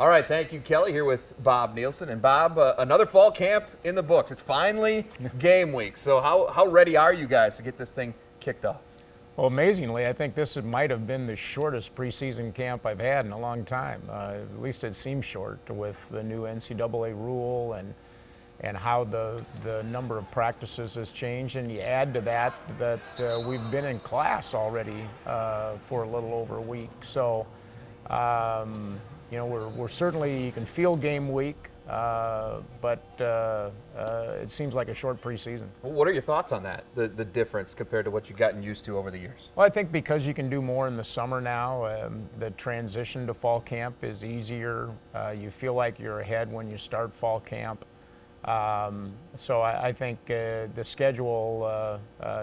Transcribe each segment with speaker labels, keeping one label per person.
Speaker 1: All right, thank you, Kelly, here with Bob Nielson. And Bob, another fall camp in the books. It's finally game week. So how ready are you guys to get this thing kicked off?
Speaker 2: Well, amazingly, I think this might have been the shortest preseason camp I've had in a long time. At least it seems short with the new NCAA rule and how the number of practices has changed. And you add to that we've been in class already for a little over a week. So, you know, we're certainly, you can feel game week, but it seems like a short preseason.
Speaker 1: Well, what are your thoughts on that, the difference compared to what you've gotten used to over the years?
Speaker 2: Well, I think because you can do more in the summer now, the transition to fall camp is easier. You feel like you're ahead when you start fall camp. So I think the schedule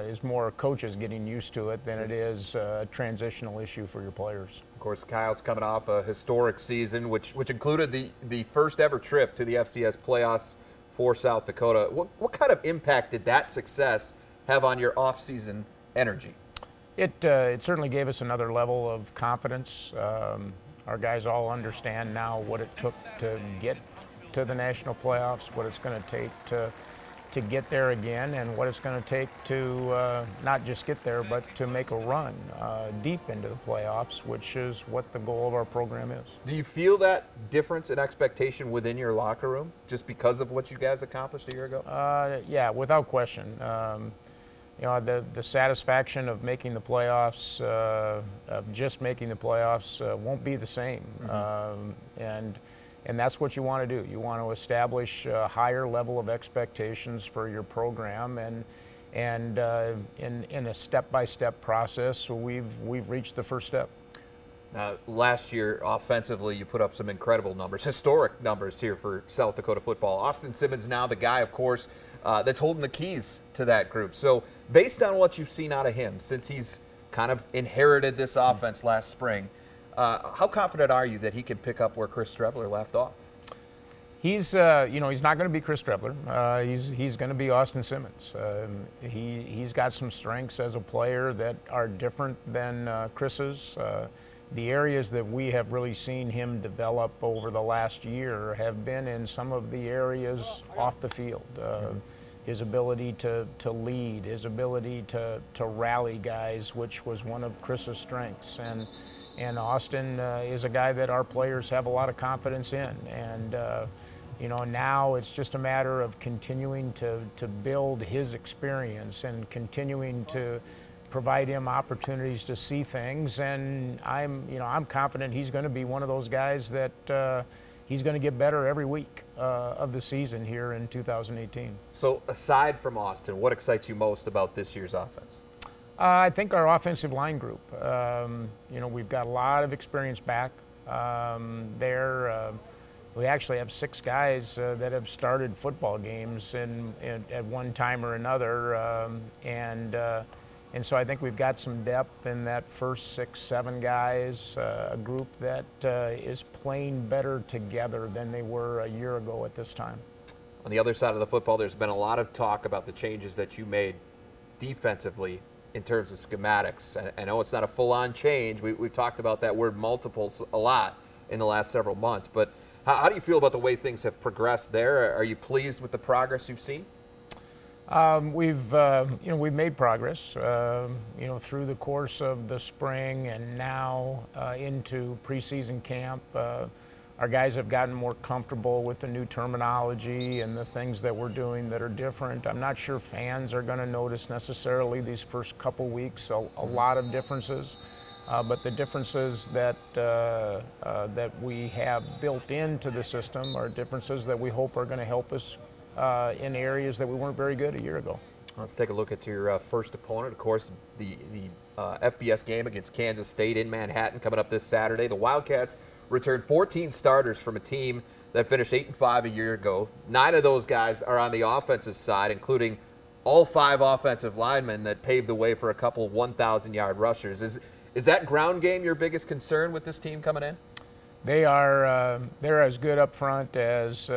Speaker 2: is more coaches getting used to it than it is a transitional issue for your players.
Speaker 1: Of course, Kyle's coming off a historic season, which included the first ever trip to the FCS playoffs for South Dakota. What kind of impact did that success have on your off-season energy?
Speaker 2: It certainly gave us another level of confidence. Our guys all understand now what it took to get to the national playoffs, what it's going to take to get there again, and what it's going to take to not just get there, but to make a run deep into the playoffs, which is what the goal of our program is.
Speaker 1: Do you feel that difference in expectation within your locker room just because of what you guys accomplished a year ago?
Speaker 2: Yeah, without question. You know, the satisfaction of making the playoffs, of just making the playoffs, won't be the same. And that's what you want to do. You want to establish a higher level of expectations for your program, and in a step-by-step process, we've reached the first step.
Speaker 1: Now, last year, offensively, you put up some incredible numbers, historic numbers here for South Dakota football. Austin Simmons now the guy, of course, that's holding the keys to that group. So based on what you've seen out of him, since he's kind of inherited this offense last spring, how confident are you that he can pick up where Chris Streveler left off?
Speaker 2: He's, you know, he's not going to be Chris Streveler. He's going to be Austin Simmons. He's got some strengths as a player that are different than Chris's. The areas that we have really seen him develop over the last year have been in some of the areas off the field. His ability to lead, his ability to rally guys, which was one of Chris's strengths. And Austin is a guy that our players have a lot of confidence in. And, you know, now it's just a matter of continuing to build his experience and continuing to provide him opportunities to see things. And I'm confident he's going to be one of those guys that he's going to get better every week of the season here in 2018.
Speaker 1: So aside from Austin, what excites you most about this year's offense?
Speaker 2: I think our offensive line group. You know, we've got a lot of experience back there. We actually have 6 guys that have started football games at one time or another, and so I think we've got some depth in that first 6, 7 guys, a group that is playing better together than they were a year ago at this time.
Speaker 1: On the other side of the football, there's been a lot of talk about the changes that you made defensively in terms of schematics. I know it's not a full-on change. We've talked about that word multiples a lot in the last several months, but how do you feel about the way things have progressed there? Are you pleased with the progress you've seen?
Speaker 2: We've made progress, you know, through the course of the spring and now into preseason camp. Our guys have gotten more comfortable with the new terminology and the things that we're doing that are different. I'm not sure fans are going to notice necessarily these first couple weeks a lot of differences, but the differences that we have built into the system are differences that we hope are going to help us in areas that we weren't very good a year ago.
Speaker 1: Let's take a look at your first opponent. Of course, the FBS game against Kansas State in Manhattan coming up this Saturday. The Wildcats returned 14 starters from a team that finished 8-5 a year ago. 9 of those guys are on the offensive side, including all 5 offensive linemen that paved the way for a couple 1,000-yard rushers. Is that ground game your biggest concern with this team coming in?
Speaker 2: They're as good up front as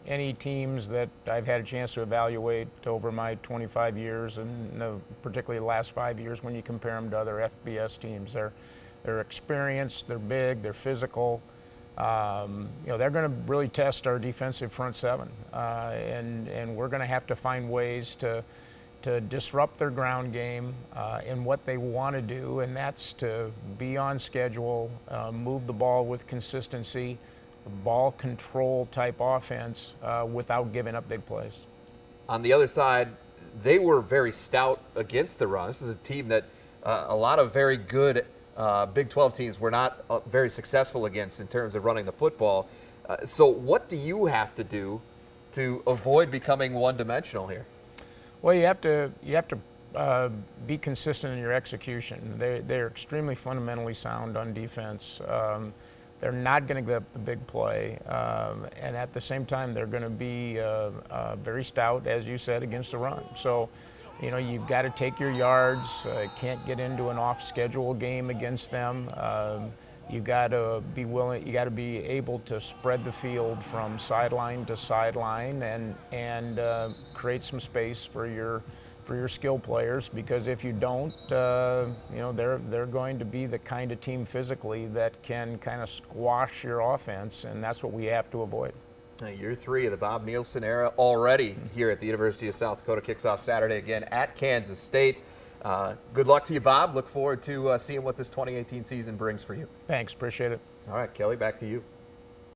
Speaker 2: any teams that I've had a chance to evaluate over my 25 years, and particularly the last 5 years when you compare them to other FBS teams. They're experienced, they're big, they're physical. They're going to really test our defensive front seven, and we're going to have to find ways to disrupt their ground game in what they want to do, and that's to be on schedule, move the ball with consistency, ball control type offense without giving up big plays.
Speaker 1: On the other side, they were very stout against the run. This is a team that a lot of very good Big 12 teams were not very successful against in terms of running the football. So what do you have to do to avoid becoming one-dimensional here?
Speaker 2: Well, you have to be consistent in your execution. They're extremely fundamentally sound on defense. They're not going to give up the big play, and at the same time, they're going to be very stout, as you said, against the run. So, you've got to take your yards. Can't get into an off-schedule game against them. You got to be willing. You got to be able to spread the field from sideline to sideline and create some space for your skill players, because if you don't, they're going to be the kind of team physically that can kind of squash your offense, and that's what we have to avoid.
Speaker 1: Year 3 of the Bob Nielson era already here at the University of South Dakota. Kicks off Saturday again at Kansas State. Good luck to you, Bob. Look forward to seeing what this 2018 season brings for you.
Speaker 2: Thanks, appreciate it.
Speaker 1: All right, Kelly, back to you.